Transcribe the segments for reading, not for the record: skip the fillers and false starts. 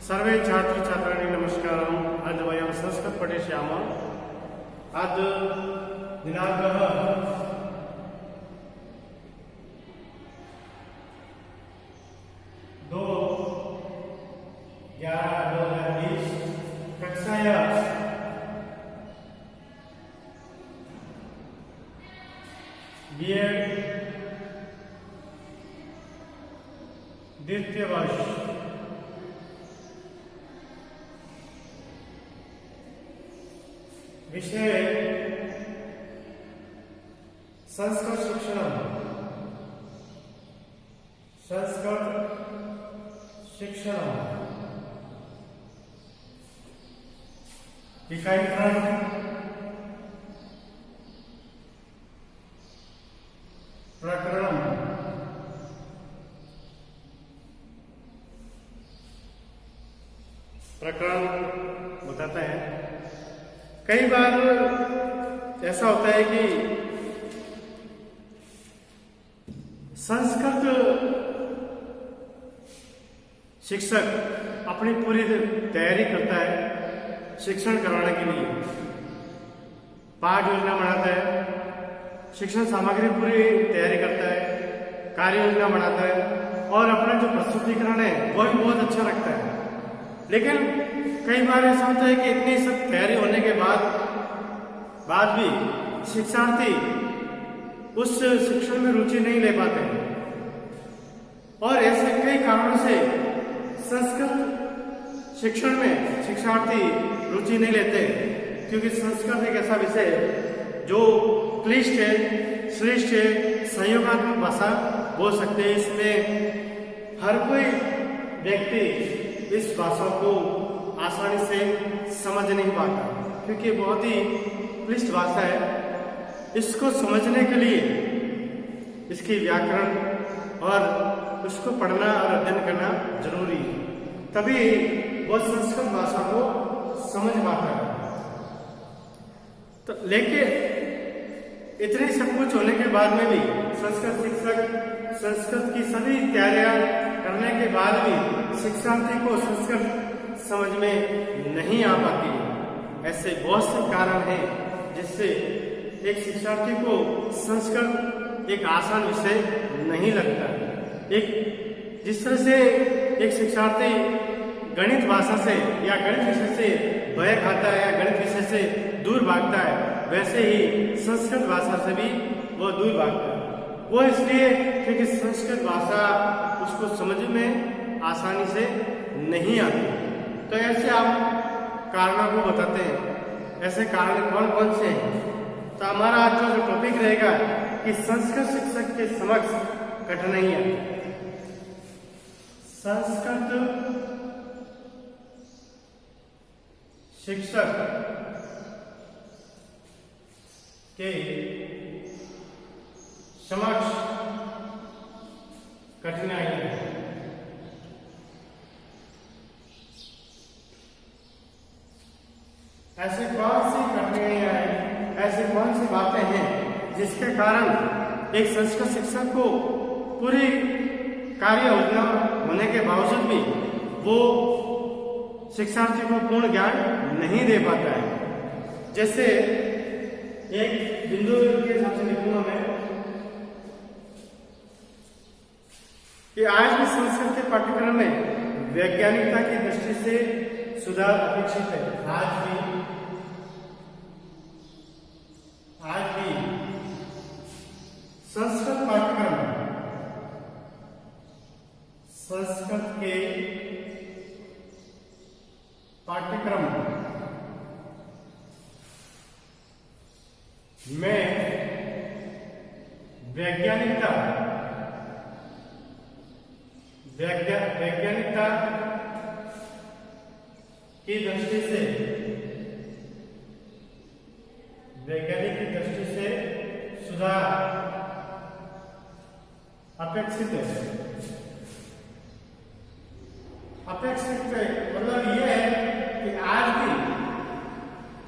सर्वे छात्र छात्राणि नमस्कारम्। अद्य वयं संस्कृत पठिष्यामः। अद्य दिनाङ्कः 2/11/2020 कक्षायां B.Ed द्वितीय वर्ष विषय संस्कृत शिक्षण इकाई प्रकरण बताते हैं। कई बार ऐसा होता है कि संस्कृत शिक्षक अपनी पूरी तैयारी करता है शिक्षण करवाने के लिए, पाठ योजना बनाता है, शिक्षण सामग्री पूरी तैयारी करता है, कार्य योजना बनाता है और अपना जो प्रस्तुतिकरण है वो भी बहुत अच्छा लगता है। लेकिन कई बार ऐसा होता है कि इतनी सब तैयारी होने के बाद भी शिक्षार्थी उस शिक्षण में रुचि नहीं ले पाते हैं और ऐसे कई कारणों से संस्कृत शिक्षण में शिक्षार्थी रुचि नहीं लेते, क्योंकि संस्कृत एक ऐसा विषय है जो क्लिष्ट है, श्रेष्ठ है, संयोगात्मक भाषा बोल सकते हैं। इसमें हर कोई व्यक्ति इस भाषा को आसानी से समझ नहीं पाता, क्योंकि बहुत ही क्लिष्ट भाषा है। इसको समझने के लिए इसकी व्याकरण और उसको पढ़ना और अध्ययन करना जरूरी है, तभी वो संस्कृत भाषा को समझ पाता है। तो लेकिन इतने सब कुछ होने के बाद में भी संस्कृत शिक्षक संस्कृत की सभी तैयारियां करने के बाद भी शिक्षार्थी को संस्कृत समझ में नहीं आ पाती। ऐसे बहुत से कारण हैं जिससे एक शिक्षार्थी को संस्कृत एक आसान विषय नहीं लगता। एक जिस तरह से एक शिक्षार्थी गणित भाषा से या गणित विषय से भय खाता है या गणित विषय से दूर भागता है, वैसे ही संस्कृत भाषा से भी वो दूर भागता है। वो इसलिए क्योंकि संस्कृत भाषा उसको समझ में आसानी से नहीं आती। तो ऐसे आप कारणों को बताते हैं, ऐसे कारण कौन कौन से हैं। तो हमारा आज जो टॉपिक रहेगा कि संस्कृत शिक्षक के समक्ष कठिनाइयां। संस्कृत शिक्षक के समक्ष कठिनाइयां। ऐसे कौन सी कठिनाइयां हैं, ऐसी कौन सी बातें हैं जिसके कारण एक संस्कृत शिक्षक को पूरी कार्य योजना होने के बावजूद भी वो शिक्षार्थी को पूर्ण ज्ञान नहीं दे पाता है। जैसे एक बिंदु के हिसाब से लिखूंगा मैं कि आज भी संस्कृत के पाठ्यक्रम में वैज्ञानिकता की दृष्टि से सुधार अपेक्षित है। आज भी संस्कृत पाठ्यक्रम, संस्कृत के पाठ्यक्रम में वैज्ञानिकता की दृष्टि से वैज्ञानिक की दृष्टि से सुधार अपेक्षित है। अपेक्षित मतलब यह है कि आज भी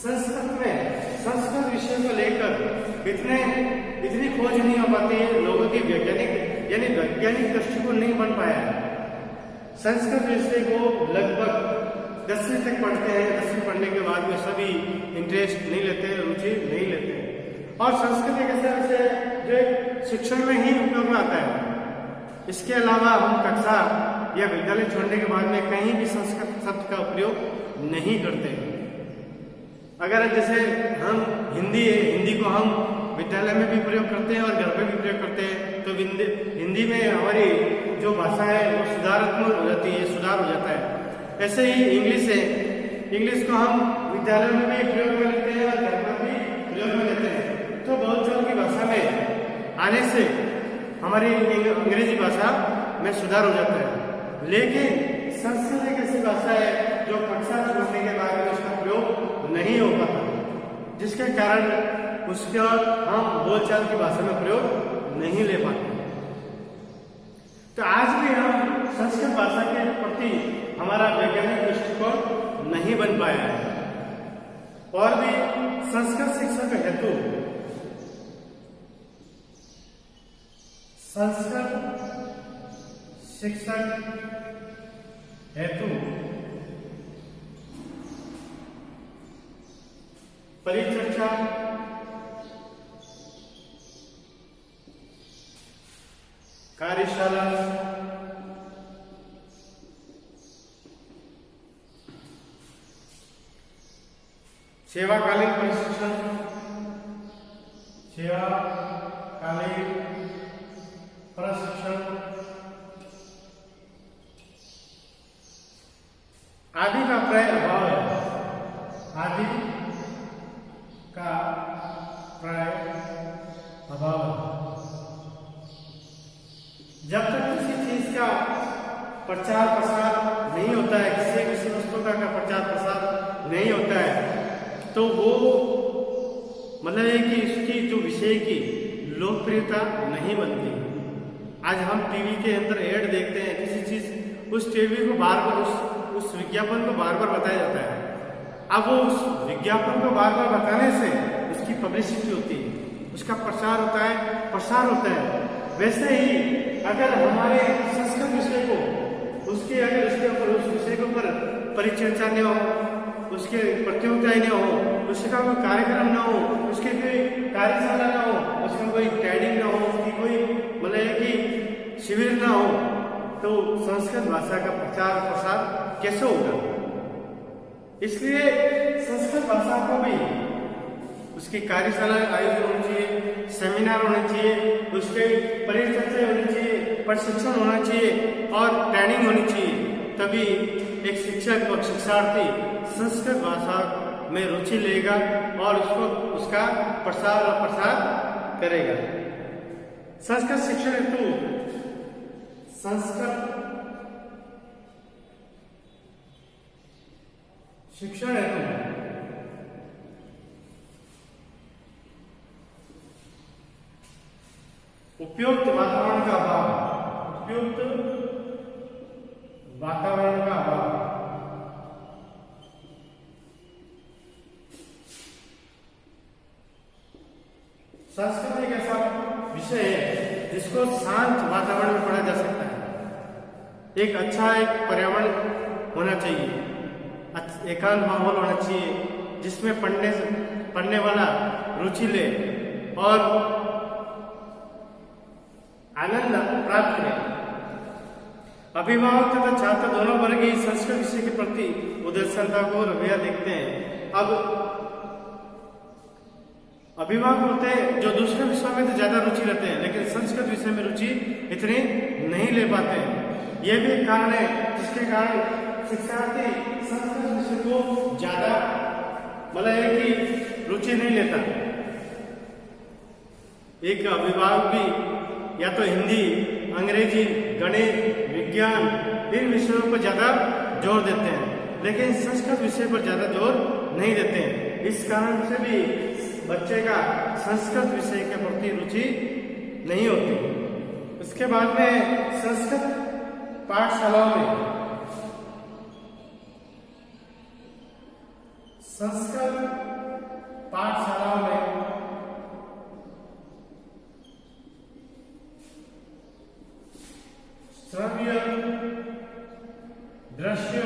संस्कृत में संस्कृत विषय को लेकर इतनी खोज नहीं हो पाती है, लोगों की वैज्ञानिक यानी वैज्ञानिक दृष्टिकोण नहीं बन पाया है। संस्कृत विषय को लगभग 10वीं तक पढ़ते हैं। 10वीं पढ़ने के बाद में सभी इंटरेस्ट नहीं लेते हैं, रुचि नहीं लेते हैं। और संस्कृत एक ऐसा विषय है जो शिक्षण में ही उपयोग में आता है। इसके अलावा हम कक्षा या विद्यालय छोड़ने के बाद में कहीं भी संस्कृत शब्द का प्रयोग नहीं करते हैं। अगर जैसे हम हिंदी को हम विद्यालय में भी प्रयोग करते हैं और घर पे भी प्रयोग करते हैं, तो हिंदी में हमारी जो भाषा है वो सुधारात्मक हो जाती है, सुधार हो जाता है। ऐसे ही इंग्लिश है, इंग्लिश को हम विद्यालय में भी प्रयोग में लेते हैं और घर पर भी प्रयोग में लेते हैं। तो बोलचाल की भाषा में आने से हमारी अंग्रेजी भाषा में सुधार हो जाता है। लेकिन संस्कृत एक ऐसी भाषा है जो कक्षा छोड़ने के बाद में उसका प्रयोग नहीं हो पाता, जिसके कारण उसका हम बोलचाल की भाषा में प्रयोग नहीं ले पाते। तो आज भी हम संस्कृत भाषा के प्रति हमारा वैज्ञानिक दृष्टिकोण नहीं बन पाया है। और भी संस्कृत शिक्षा का हेतु परिचर्चा, कार्यशाला, सेवाकालीन प्रशिक्षण, आदि का प्राय अभाव है। आदि का प्राय अभाव है। जब तक किसी चीज का प्रचार प्रसार नहीं होता है, किसी वस्तु का प्रचार प्रसार नहीं होता है, तो वो मतलब है कि इसकी जो विषय की लोकप्रियता नहीं बनती। आज हम टीवी के अंदर ऐड देखते हैं किसी चीज, उस टीवी को बार बार उस विज्ञापन को बार बार बताया जाता है। अब वो उस विज्ञापन को बार बार बताने से उसकी पब्लिसिटी होती है, उसका प्रचार होता है, प्रसार होता है। वैसे ही अगर हमारे संस्कृत विषय को अगर उसके ऊपर उस विषय के ऊपर परिचर्चा न हो, उसके प्रतियोगिताएं न हो, उसका कोई कार्यक्रम न हो, उसके कोई कार्यशाला न हो, उसका कोई ट्रेनिंग न हो, उसकी कोई मतलब कि शिविर न हो, तो संस्कृत भाषा का प्रचार प्रसार कैसे होगा? इसलिए संस्कृत भाषा को भी उसकी कार्यशाला आयोजन होनी चाहिए, सेमिनार होने चाहिए, उसके परिचर्चा होनी चाहिए, प्रशिक्षण होना चाहिए और ट्रेनिंग होनी चाहिए। तभी एक शिक्षक और शिक्षार्थी संस्कृत भाषा में रुचि लेगा और उसका प्रसार और प्रसार करेगा। संस्कृत शिक्षण हेतु संस्कृत शिक्षण हेतु उपयुक्त वातावरण का अभाव, संस्कृत एक ऐसा विषय है जिसको शांत वातावरण में पढ़ा जा सकता है। एक अच्छा एक पर्यावरण होना चाहिए, एकांत माहौल होना चाहिए जिसमें पढ़ने वाला रुचि ले और आनंद प्राप्त करें। अभिभावक तथा छात्र दोनों वर्ग ही संस्कृत विषय के प्रति उदासीनता को रवैया देखते हैं। अब अभिभावक होते हैं जो दूसरे विषयों में तो ज्यादा रुचि लेते हैं, लेकिन संस्कृत विषय में रुचि इतनी नहीं ले पाते हैं। यह भी एक कारण है जिसके कारण शिक्षार्थी संस्कृत विषय को ज्यादा मतलब है कि रुचि नहीं लेता। एक अभिभावक भी या तो हिंदी, अंग्रेजी, गणित, विज्ञान इन विषयों पर ज्यादा जोर देते हैं, लेकिन संस्कृत विषय पर ज्यादा जोर नहीं देते हैं। इस कारण से भी बच्चे का संस्कृत विषय के प्रति रुचि नहीं होती। उसके बाद में संस्कृत पाठशालाओं में श्रव्य दृश्य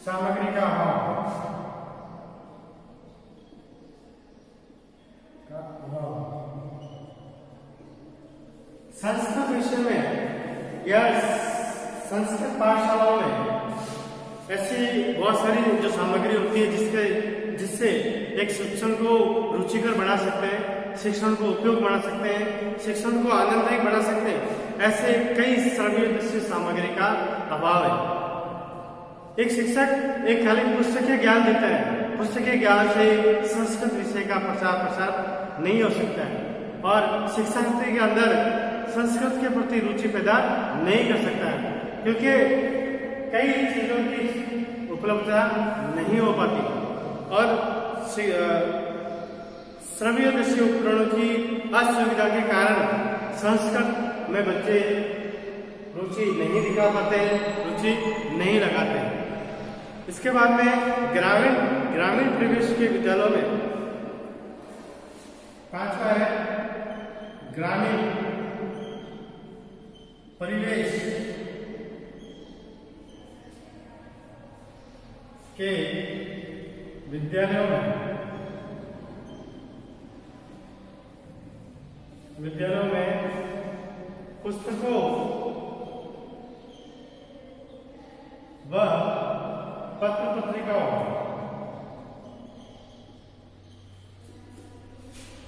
सामग्री का अभाव। संस्कृत विषय में या संस्कृत पाठशालाओं में ऐसी बहुत सारी जो सामग्री होती है जिससे एक शिक्षण को रुचिकर बना सकते हैं, शिक्षण को उपयोग बना सकते हैं, शिक्षण को आनंददायक बना सकते हैं, ऐसे कई श्रव्य दृश्य सामग्री का अभाव है। एक शिक्षक एक खाली पुस्तकीय ज्ञान देता है, पुस्तकीय ज्ञान से संस्कृत विषय का प्रसार नहीं हो सकता है और शिक्षार्थी के अंदर संस्कृत के प्रति रुचि पैदा नहीं कर सकता है, क्योंकि कई चीजों की उपलब्धता नहीं हो पाती और श्रव्य दृश्य उपकरणों की असुविधा के कारण संस्कृत में बच्चे रुचि नहीं दिखा पाते, रुचि नहीं लगाते। इसके बाद में ग्रामीण परिवेश के विद्यालयों में पांचवा है ग्रामीण परिवेश के विद्यालयों में पुस्तकों व पत्र पत्रिकाओं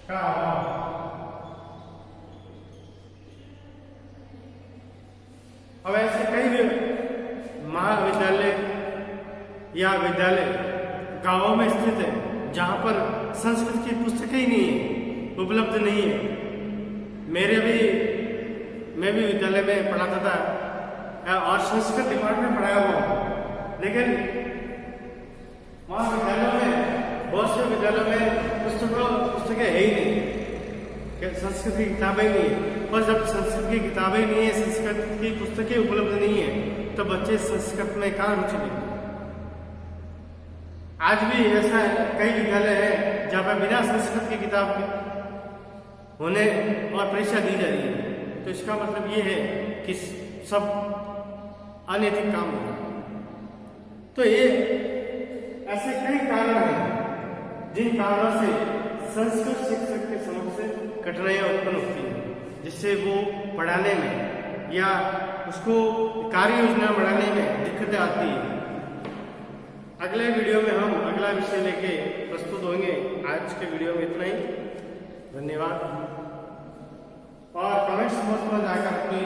का अभाव। अब ऐसे कई महाविद्यालय या विद्यालय गांवों में स्थित है जहां पर संस्कृत की पुस्तकें ही नहीं है, उपलब्ध नहीं है। मैं भी विद्यालय में पढ़ाता था और संस्कृत डिपार्टमेंट पढ़ाया हुआ, लेकिन वहां विद्यालयों में बहुत से विद्यालयों में पुस्तकें है ही नहीं, संस्कृत की किताबें नहीं है। और जब संस्कृत की किताबें नहीं है, संस्कृत की पुस्तकें उपलब्ध नहीं है, तो बच्चे संस्कृत में कहाँ रुचि लेंगे। आज भी ऐसा कई विद्यालय है जहाँ पर बिना संस्कृत की किताब होने और परीक्षा दी जा रही है, तो इसका मतलब ये है कि सब अनैतिक काम हो रहा है। तो ये ऐसे कई कारण हैं जिन कारणों से संस्कृत शिक्षक के समक्ष कठिनाइयां उत्पन्न होती हैं, जिससे वो पढ़ाने में या उसको कार्य योजना बढ़ाने में दिक्कतें आती है। अगले वीडियो में हम अगला विषय लेके प्रस्तुत होंगे। आज के वीडियो में इतना ही, धन्यवाद। और कमेंट्स बॉक्स में जाकर अपनी